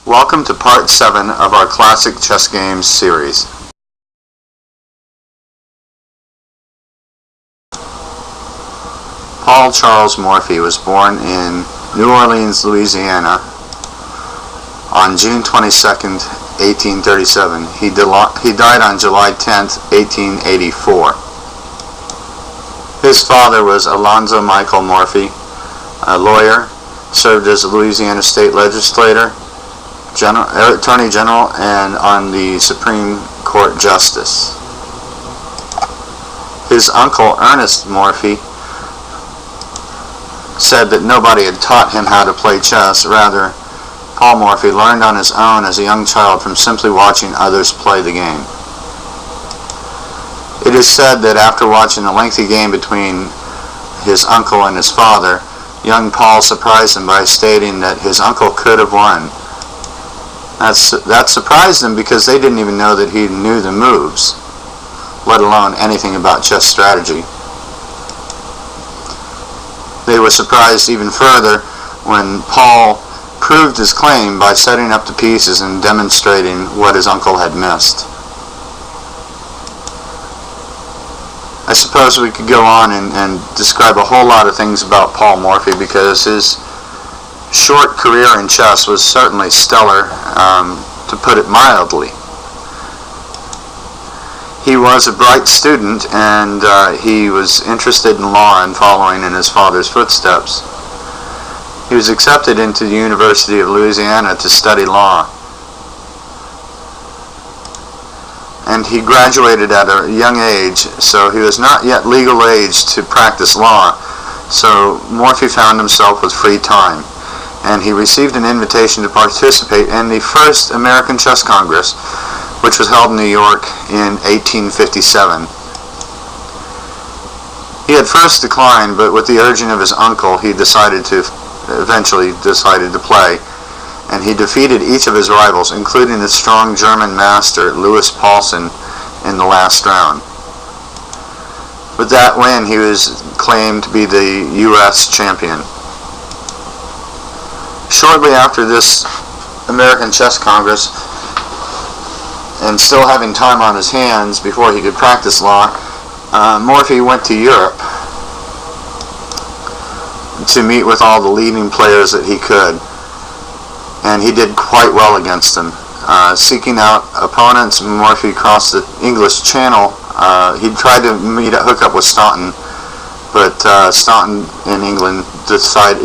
Welcome to Part 7 of our Classic Chess Games series. Paul Charles Morphy was born in New Orleans, Louisiana on June 22, 1837. He died on July 10, 1884. His father was Alonzo Michael Morphy, a lawyer, served as a Louisiana state legislator, Attorney General, and on the Supreme Court Justice. His uncle, Ernest Morphy, said that nobody had taught him how to play chess. Rather, Paul Morphy learned on his own as a young child from simply watching others play the game. It is said that after watching a lengthy game between his uncle and his father, young Paul surprised him by stating that his uncle could have won. That surprised them because they didn't even know that he knew the moves, let alone anything about chess strategy. They were surprised even further when Paul proved his claim by setting up the pieces and demonstrating what his uncle had missed. I suppose we could go on and describe a whole lot of things about Paul Morphy, because his short career in chess was certainly stellar, to put it mildly. He was a bright student, and he was interested in law and following in his father's footsteps. He was accepted into the University of Louisiana to study law, and he graduated at a young age, so he was not yet legal age to practice law. So Morphy found himself with free time, and he received an invitation to participate in the first American Chess Congress, which was held in New York in 1857. He had first declined, but with the urging of his uncle, he eventually decided to play, and he defeated each of his rivals, including the strong German master Louis Paulsen, in the last round. With that win, he was claimed to be the U.S. champion. Shortly after this American Chess Congress, and still having time on his hands before he could practice law, Morphy went to Europe to meet with all the leading players that he could, and he did quite well against them. Seeking out opponents, Morphy crossed the English Channel. He tried to hook up with Staunton, but Staunton in England decided,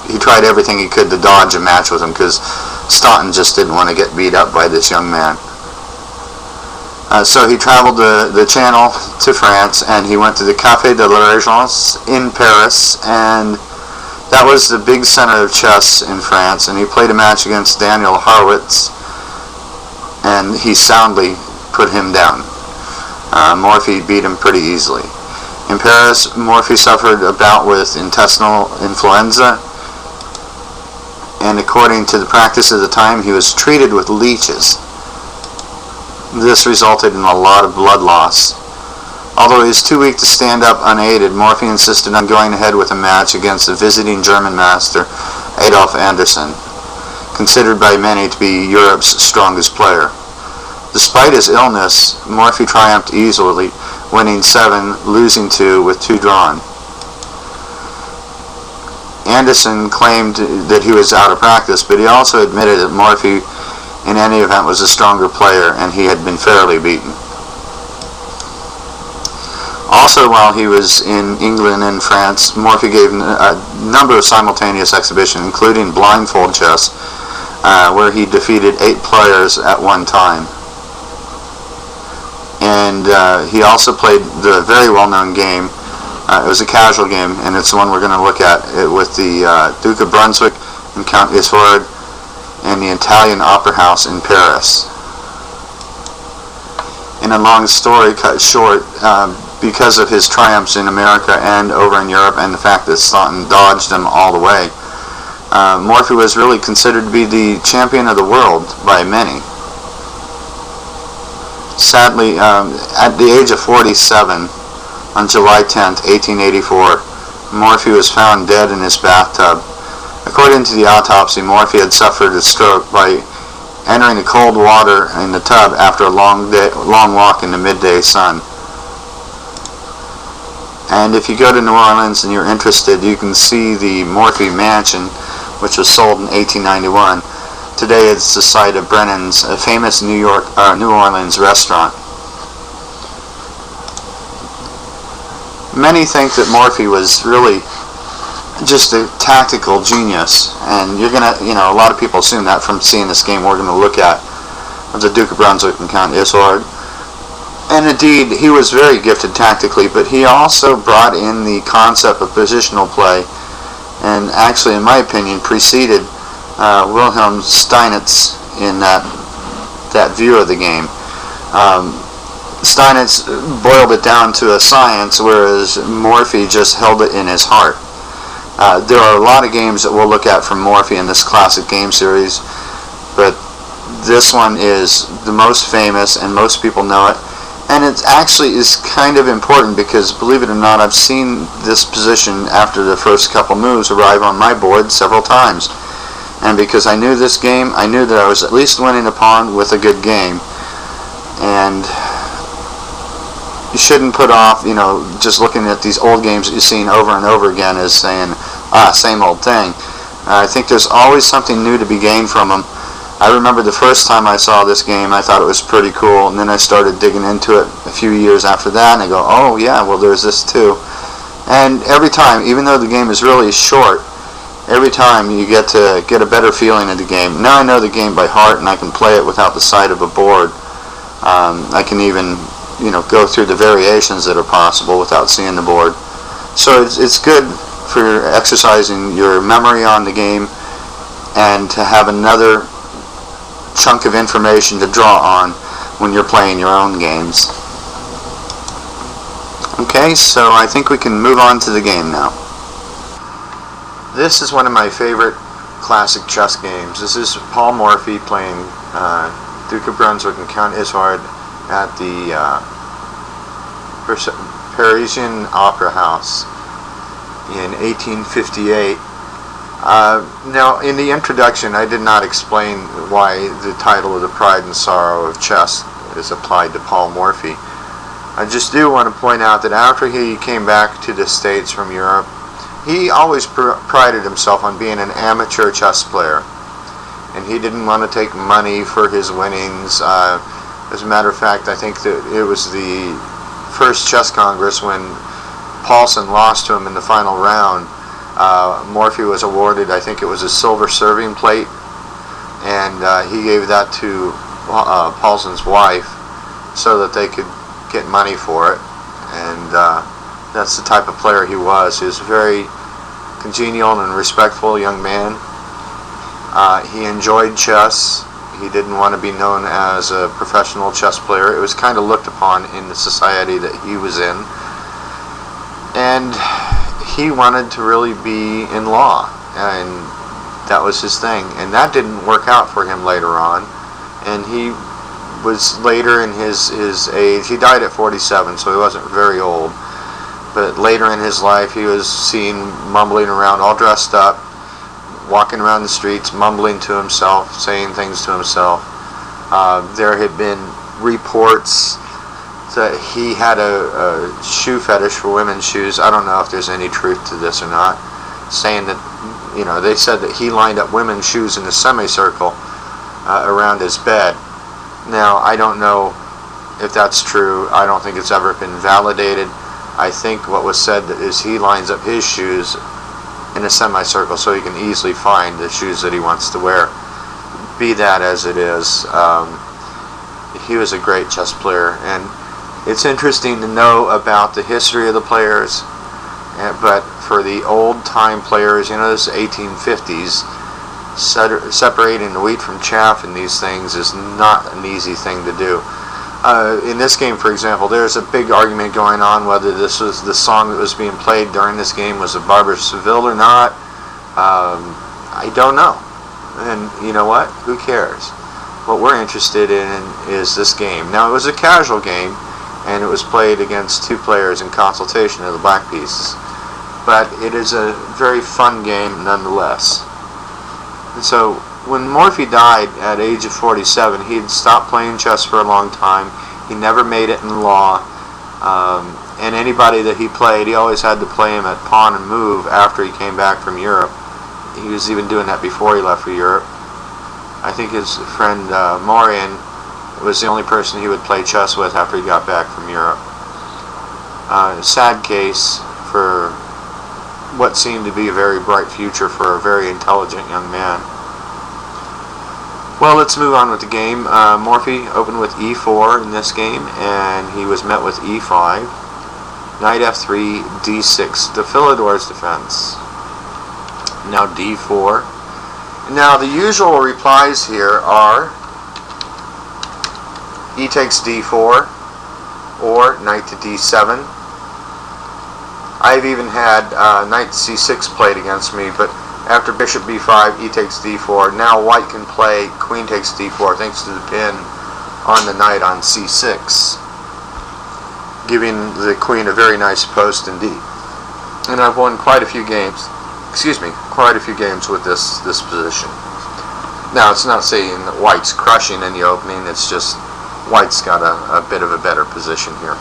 he tried everything he could to dodge a match with him, because Staunton just didn't want to get beat up by this young man. So he traveled the Channel to France, and he went to the Café de la Régence in Paris, and that was the big center of chess in France, and he played a match against Daniel Harwitz, and he soundly put him down. Morphy beat him pretty easily. In Paris, Morphy suffered a bout with intestinal influenza, and according to the practice of the time, he was treated with leeches. This resulted in a lot of blood loss. Although he was too weak to stand up unaided, Morphy insisted on going ahead with a match against the visiting German master Adolf Anderssen, considered by many to be Europe's strongest player. Despite his illness, Morphy triumphed easily, winning 7, losing 2 with 2 drawn. Anderssen claimed that he was out of practice, but he also admitted that Morphy in any event was a stronger player, and he had been fairly beaten. Also, while he was in England and France, Morphy gave a number of simultaneous exhibitions, including blindfold chess, where he defeated 8 players at one time. And he also played the very well-known game. It was a casual game, and it's the one we're going to look at, with the Duke of Brunswick and Comte Isouard and the Italian Opera House in Paris. In a long story cut short, because of his triumphs in America and over in Europe, and the fact that Staunton dodged him all the way, Morphy was really considered to be the champion of the world by many. Sadly, at the age of 47, on July 10, 1884, Morphy was found dead in his bathtub. According to the autopsy, Morphy had suffered a stroke by entering the cold water in the tub after a long walk in the midday sun. And if you go to New Orleans and you're interested, you can see the Morphy Mansion, which was sold in 1891. Today it's the site of Brennan's, a famous New Orleans restaurant. Many think that Morphy was really just a tactical genius, and you're gonna, a lot of people assume that from seeing this game we're gonna look at of the Duke of Brunswick and Comte Isouard. And indeed, he was very gifted tactically, but he also brought in the concept of positional play, and actually, in my opinion, preceded Wilhelm Steinitz in that view of the game. Steinitz boiled it down to a science, whereas Morphy just held it in his heart. There are a lot of games that we'll look at from Morphy in this classic game series, but this one is the most famous and most people know it, and it actually is kind of important because, believe it or not, I've seen this position after the first couple moves arrive on my board several times, and because I knew this game, I knew that I was at least winning a pawn with a good game. And you shouldn't put off, just looking at these old games that you've seen over and over again as saying, same old thing. I think there's always something new to be gained from them. I remember the first time I saw this game, I thought it was pretty cool, and then I started digging into it a few years after that, and I go, oh yeah, well there's this too. And every time, even though the game is really short, every time you get to get a better feeling of the game. Now I know the game by heart, and I can play it without the sight of a board. I can even go through the variations that are possible without seeing the board. So it's good for exercising your memory on the game and to have another chunk of information to draw on when you're playing your own games. Okay, so I think we can move on to the game now. This is one of my favorite classic chess games. This is Paul Morphy playing Duke of Brunswick and Count Isouard at the Parisian Opera House in 1858. Now, in the introduction, I did not explain why the title of The Pride and Sorrow of Chess is applied to Paul Morphy. I just do want to point out that after he came back to the States from Europe, he always prided himself on being an amateur chess player, and he didn't want to take money for his winnings. As a matter of fact, I think that it was the first chess congress when Paulson lost to him in the final round. Morphy was awarded, I think it was a silver serving plate, and he gave that to Paulson's wife so that they could get money for it. And that's the type of player he was. He was a very congenial and respectful young man. He enjoyed chess. He didn't want to be known as a professional chess player. It was kind of looked upon in the society that he was in. And he wanted to really be in law, and that was his thing. And that didn't work out for him later on. And he was later in his age. He died at 47, so he wasn't very old. But later in his life, he was seen mumbling around, all dressed up, walking around the streets, mumbling to himself, saying things to himself. There had been reports that he had a shoe fetish for women's shoes. I don't know if there's any truth to this or not. Saying that, they said that he lined up women's shoes in a semicircle around his bed. Now, I don't know if that's true. I don't think it's ever been validated. I think what was said is he lines up his shoes in a semicircle so he can easily find the shoes that he wants to wear. Be that as it is, he was a great chess player, and it's interesting to know about the history of the players, but for the old-time players, this 1850s, separating the wheat from chaff in these things is not an easy thing to do. In this game, for example, there's a big argument going on whether this was the song that was being played during this game was a Barber Seville or not. I don't know. And you know what? Who cares? What we're interested in is this game. Now, it was a casual game, and it was played against two players in consultation of the black pieces. But it is a very fun game nonetheless. And so, when Morphy died at the age of 47, he had stopped playing chess for a long time. He never made it in law. And anybody that he played, he always had to play him at pawn and move after he came back from Europe. He was even doing that before he left for Europe. I think his friend Morian was the only person he would play chess with after he got back from Europe. Sad case for what seemed to be a very bright future for a very intelligent young man. Well, let's move on with the game. Morphy opened with e4 in this game, and he was met with e5, knight f3, d6, the Philidor's defense. Now d4. Now the usual replies here are e takes d4 or knight to d7. I've even had knight c6 played against me, but after bishop b5, e takes d4. Now white can play queen takes d4 thanks to the pin on the knight on c6, giving the queen a very nice post indeed. And I've won quite a few games. Quite a few games with this position. Now it's not saying that white's crushing in the opening. It's just white's got a bit of a better position here.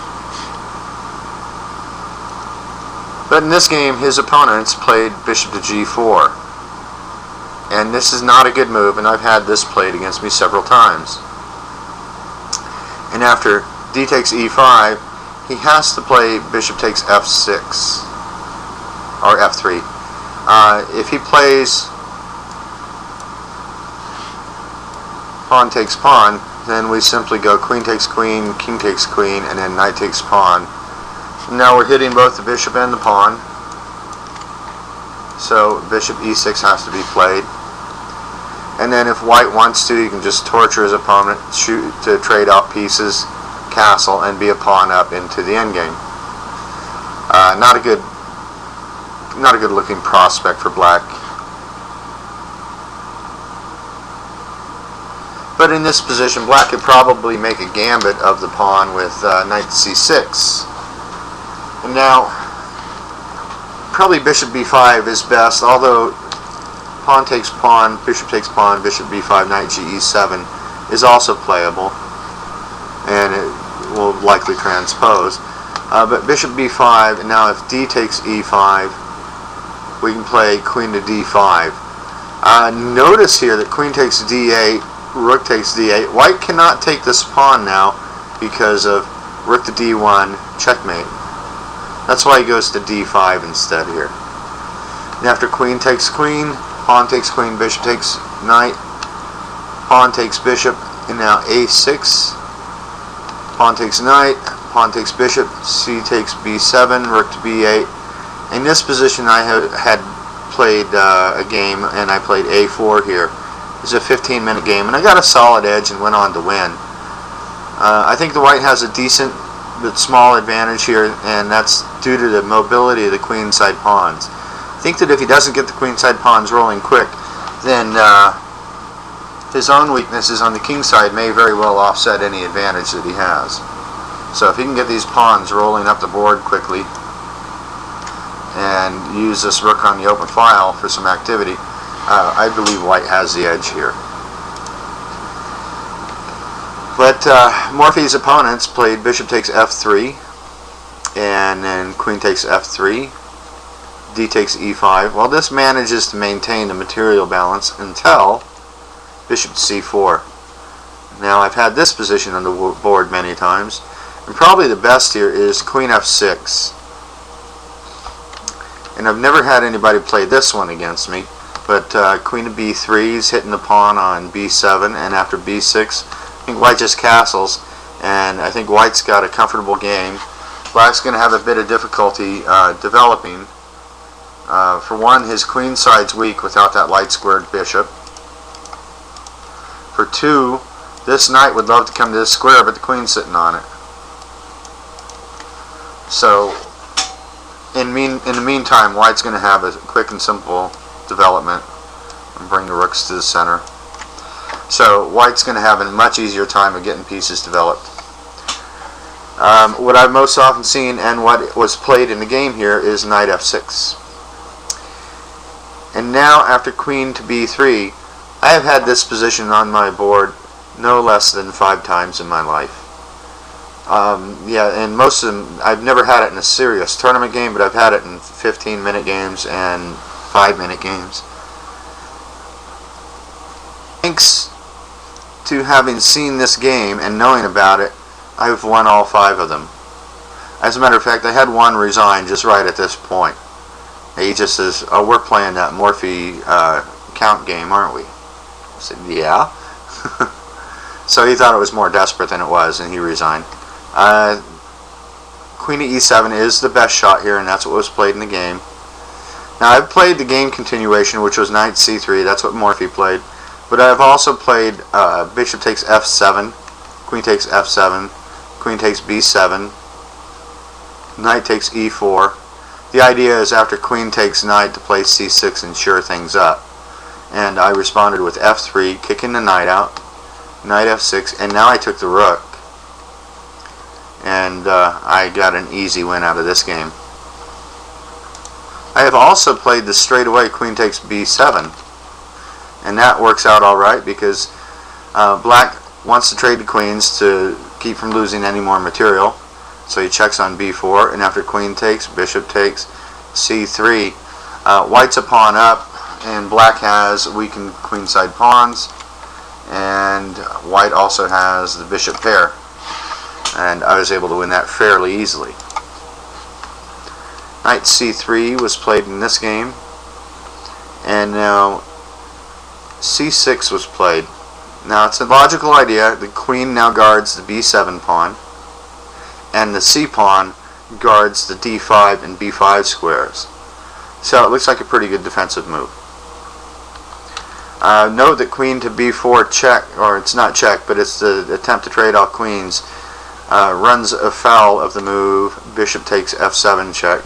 But in this game, his opponents played bishop to g4. And this is not a good move, and I've had this played against me several times. And after d takes e5, he has to play bishop takes f6, or f3. If he plays pawn takes pawn, then we simply go queen takes queen, king takes queen, and then knight takes pawn. Now we're hitting both the bishop and the pawn, so bishop e6 has to be played. And then if white wants to, he can just torture his opponent, shoot to trade out pieces, castle, and be a pawn up into the endgame. Not a good looking prospect for black. But in this position, black could probably make a gambit of the pawn with knight to c6. And now, probably bishop b5 is best, although pawn takes pawn, bishop b5, knight ge7 is also playable, and it will likely transpose. But bishop b5, and now if d takes e5, we can play queen to d5. Notice here that queen takes d8, rook takes d8. White cannot take this pawn now because of rook to d1, checkmate. That's why he goes to d5 instead here. And after queen takes queen, pawn takes queen, bishop takes knight, pawn takes bishop, and now a6, pawn takes knight, pawn takes bishop, c takes b7, rook to b8. In this position I had played a game, and I played a4 here. It was a 15-minute game, and I got a solid edge and went on to win. I think the white has a decent but small advantage here, and that's due to the mobility of the queenside pawns. I think that if he doesn't get the queenside pawns rolling quick, then his own weaknesses on the king side may very well offset any advantage that he has. So if he can get these pawns rolling up the board quickly and use this rook on the open file for some activity, I believe white has the edge here. But Morphy's opponents played bishop takes f3, and then queen takes f3, d takes e5. Well, this manages to maintain the material balance until bishop to c4. Now, I've had this position on the board many times, and probably the best here is queen f6. And I've never had anybody play this one against me, but queen to b3 is hitting the pawn on b7, and after b6, I think white just castles, and I think white's got a comfortable game. Black's going to have a bit of difficulty developing. For one, his queen side's weak without that light squared bishop. For two, this knight would love to come to this square, but the queen's sitting on it. So, in the meantime, white's going to have a quick and simple development and bring the rooks to the center. So white's going to have a much easier time of getting pieces developed. What I've most often seen and what was played in the game here is knight f6. And now after queen to b3, I have had this position on my board no less than 5 times in my life. Yeah, and most of them, I've never had it in a serious tournament game, but I've had it in 15-minute games and 5-minute games. Thanks to having seen this game and knowing about it, I've won all 5 of them. As a matter of fact, I had one resign just right at this point. He just says, "Oh, we're playing that Morphy count game, aren't we?" I said, "Yeah." So he thought it was more desperate than it was, and he resigned. Queen to e7 is the best shot here, and that's what was played in the game. Now, I've played the game continuation, which was knight c3. That's what Morphy played. But I've also played bishop takes f7, queen takes f7, queen takes b7, knight takes e4. The idea is after queen takes knight to play c6 and shore things up. And I responded with f3, kicking the knight out, knight f6, and now I took the rook. And I got an easy win out of this game. I have also played the straightaway queen takes b7. And that works out alright because black wants to trade the queens to keep from losing any more material. So he checks on b4, and after queen takes, bishop takes c3. White's a pawn up, and black has weakened queenside pawns, and white also has the bishop pair. And I was able to win that fairly easily. Knight c3 was played in this game, and now c6 was played. Now it's a logical idea. The queen now guards the b7 pawn, and the c pawn guards the d5 and b5 squares. So it looks like a pretty good defensive move. Note that queen to b4 check, or it's not check, but it's the attempt to trade off queens, runs afoul of the move bishop takes f7 check.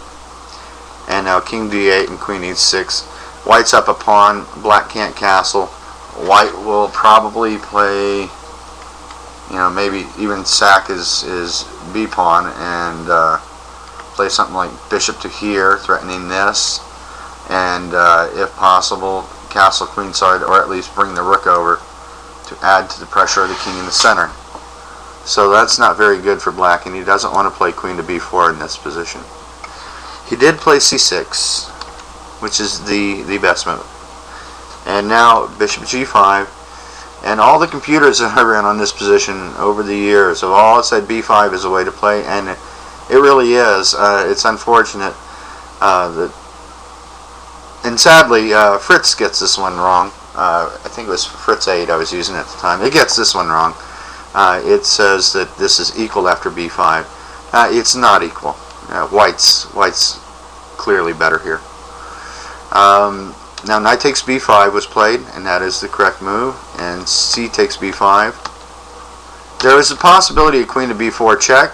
And now king d8 and queen e6. White's up a pawn, black can't castle. White will probably play, you know, maybe even sack his b pawn and play something like bishop to here, threatening this, and if possible castle queenside, or at least bring the rook over to add to the pressure of the king in the center. So that's not very good for black, and he doesn't want to play queen to b4 in this position. He did play c6, which is the best move. And now bishop g5, and all the computers that I ran on this position over the years have all said b5 is a way to play, and it really is. It's unfortunate that, and sadly, Fritz gets this one wrong. I think it was Fritz 8 I was using at the time. It gets this one wrong. It says that this is equal after b5. It's not equal. White's clearly better here. Now knight takes b5 was played, and that is the correct move, and c takes b5. There is a possibility of queen to b4 check,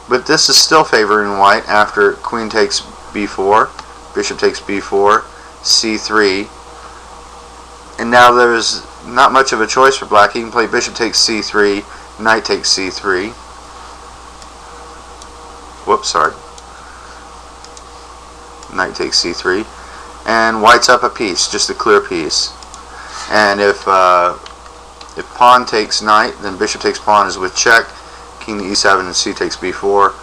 but this is still favoring white after queen takes b4, bishop takes b4, c3, and now there's not much of a choice for black. He can play bishop takes c3, knight takes c3. Whoops, sorry. Knight takes c3, and white's up a piece, just a clear piece. And if pawn takes knight, then bishop takes pawn is with check, king to e7 and c takes b4.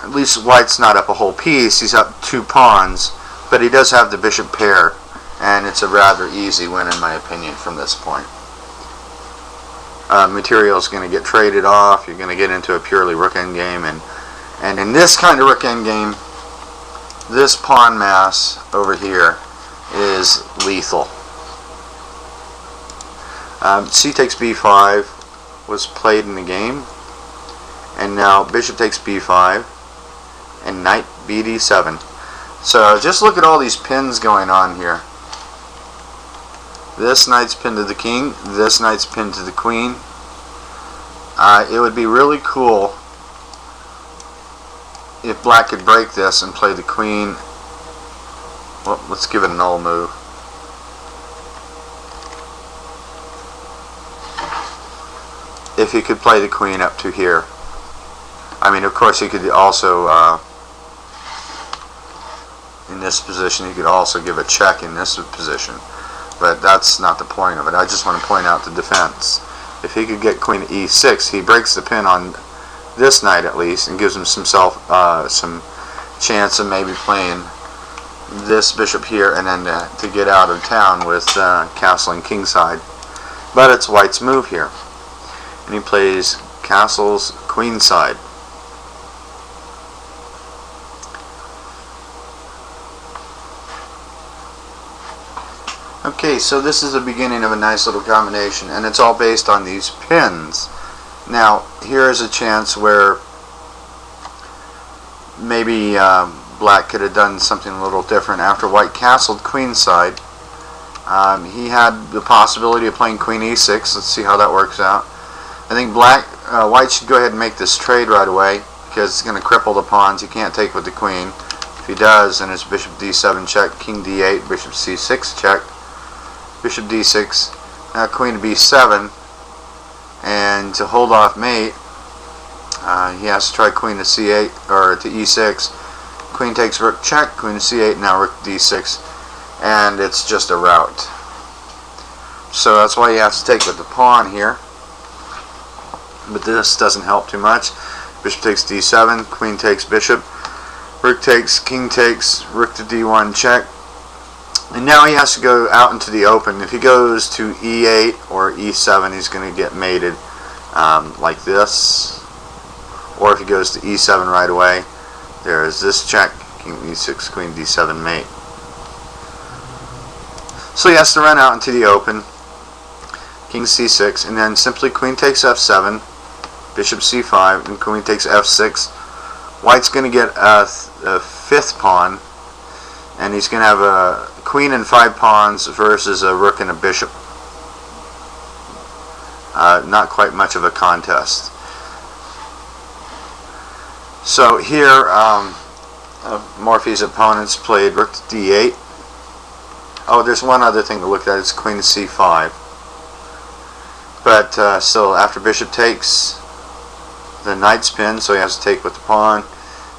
At least white's not up a whole piece, he's up 2 pawns, but he does have the bishop pair, and it's a rather easy win in my opinion from this point. Material is going to get traded off, you're going to get into a purely rook endgame, and in this kind of rook endgame, this pawn mass over here is lethal. C takes b5 was played in the game, and now bishop takes b5 and knight bd7. So just look at all these pins going on here. This knight's pinned to the king, this knight's pinned to the queen. It would be really cool if black could break this and play the queen. Well, let's give it a null move. If he could play the queen up to here. I mean, of course, he could also, in this position, he could also give a check in this position. but that's not the point of it. I just want to point out the defense. If he could get queen to e6, he breaks the pin on this knight at least, and gives himself some chance of maybe playing this bishop here, and then to get out of town with castling kingside. But it's white's move here, and he plays castles queenside. Okay, so this is the beginning of a nice little combination, and it's all based on these pins. Now, here is a chance where maybe black could have done something a little different. After white castled queenside, he had the possibility of playing queen e6. Let's see how that works out. I think white should go ahead and make this trade right away, because it's going to cripple the pawns. He can't take with the queen. If he does, then it's bishop d7 check, king d8, bishop c6 check, bishop d6, now queen to b7, and to hold off mate, he has to try queen to c8, or to e6. Queen takes rook check, queen to c8, now rook d6, and it's just a rout. So that's why you have to take with the pawn here, but this doesn't help too much. Bishop takes d7, queen takes bishop, rook takes, king takes, rook to d1 check. And now he has to go out into the open. If he goes to e8 or e7, he's going to get mated like this. Or if he goes to e7 right away, there's this check, king e6, queen d7 mate. So he has to run out into the open, king c6, and then simply queen takes f7, bishop c5, and queen takes f6. White's going to get a fifth pawn, and he's going to have a queen and 5 pawns versus a rook and a bishop. Not quite much of a contest. So here, Morphy's opponents played rook to d8. Oh, there's one other thing to look at. It's queen to c5. But still, after bishop takes, the knight's pinned, so he has to take with the pawn.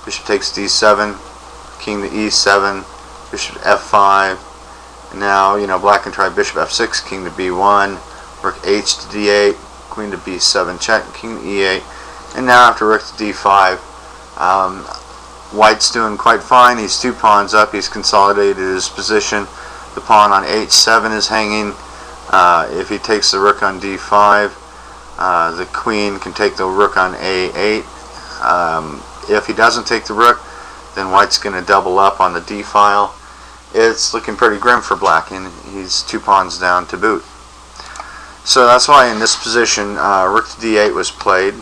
Bishop takes d7, king to e7, bishop to f5, and now, black can try bishop f6, king to b1, rook h to d8, queen to b7 check, king to e8, and now after rook to d5, white's doing quite fine. He's 2 pawns up, he's consolidated his position. The pawn on h7 is hanging. If he takes the rook on d5, the queen can take the rook on a8. If he doesn't take the rook, then white's going to double up on the d file. It's looking pretty grim for black, and he's 2 pawns down to boot. So that's why in this position, rook to d8 was played.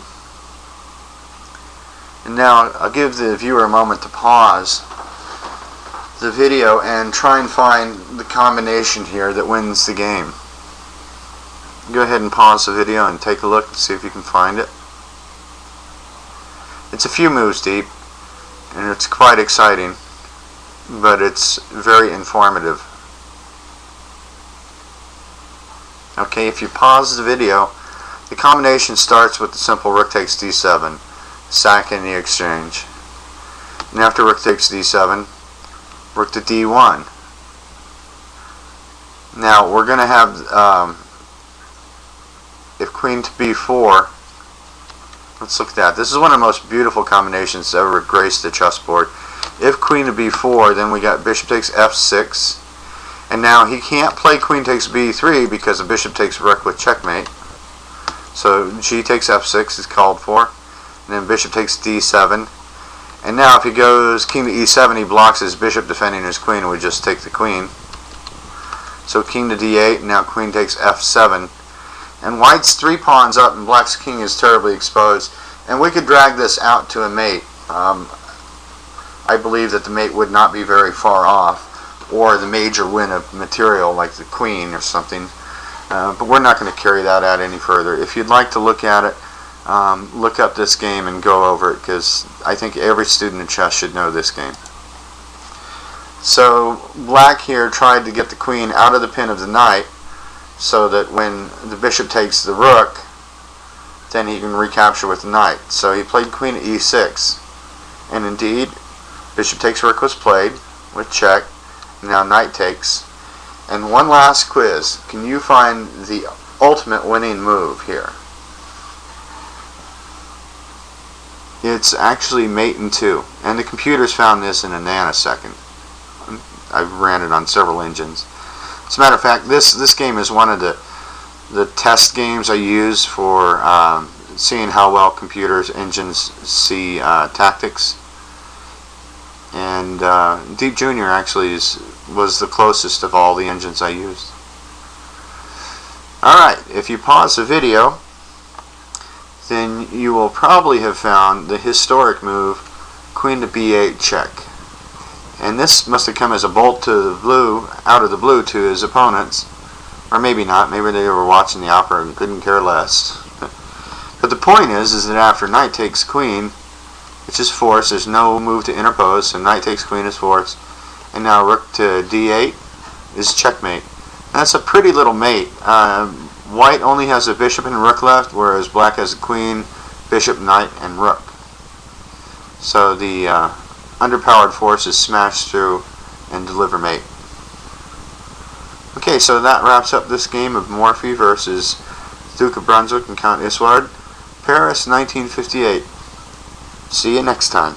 And now I'll give the viewer a moment to pause the video and try and find the combination here that wins the game. Go ahead and pause the video and take a look and see if you can find it. It's a few moves deep, and it's quite exciting, but it's very informative. Okay, if you pause the video, the combination starts with the simple rook takes d7, sack in the exchange. And after rook takes d7, rook to d1. Now we're going to have, if queen to b4, let's look at that. This is one of the most beautiful combinations to ever grace the chessboard. If queen to b4, then we got bishop takes f6. And now he can't play queen takes b3 because the bishop takes rook with checkmate. So g takes f6 is called for. And then bishop takes d7. And now if he goes king to e7, he blocks his bishop defending his queen, and we just take the queen. So king to d8, and now queen takes f7. And white's 3 pawns up, and black's king is terribly exposed. And we could drag this out to a mate. I believe that the mate would not be very far off, or the major win of material like the queen or something. But we're not going to carry that out any further. If you'd like to look at it, look up this game and go over it, because I think every student in chess should know this game. So black here tried to get the queen out of the pin of the knight, so that when the bishop takes the rook, then he can recapture with the knight. So he played queen to e6, and indeed bishop takes rook was played with check. Now knight takes, And one last quiz. Can you find the ultimate winning move here? It's actually mate in 2. And the computers found this in a nanosecond. I've ran it on several engines. As a matter of fact, this game is one of the test games I use for seeing how well computers, engines see tactics. And Deep Junior actually was the closest of all the engines I used. Alright, if you pause the video, then you will probably have found the historic move Queen to B8 check. And this must have come as a bolt to the blue, out of the blue to his opponents. Or maybe not, maybe they were watching the opera and couldn't care less. But the point is that after knight takes queen, which is force, there's no move to interpose, so knight takes queen is force. And now rook to d8 is checkmate. And that's a pretty little mate. White only has a bishop and rook left, whereas black has a queen, bishop, knight, and rook. So the underpowered forces smash through and deliver mate. Okay, so that wraps up this game of Morphy versus Duke of Brunswick and Count Isouard, Paris, 1958. See you next time.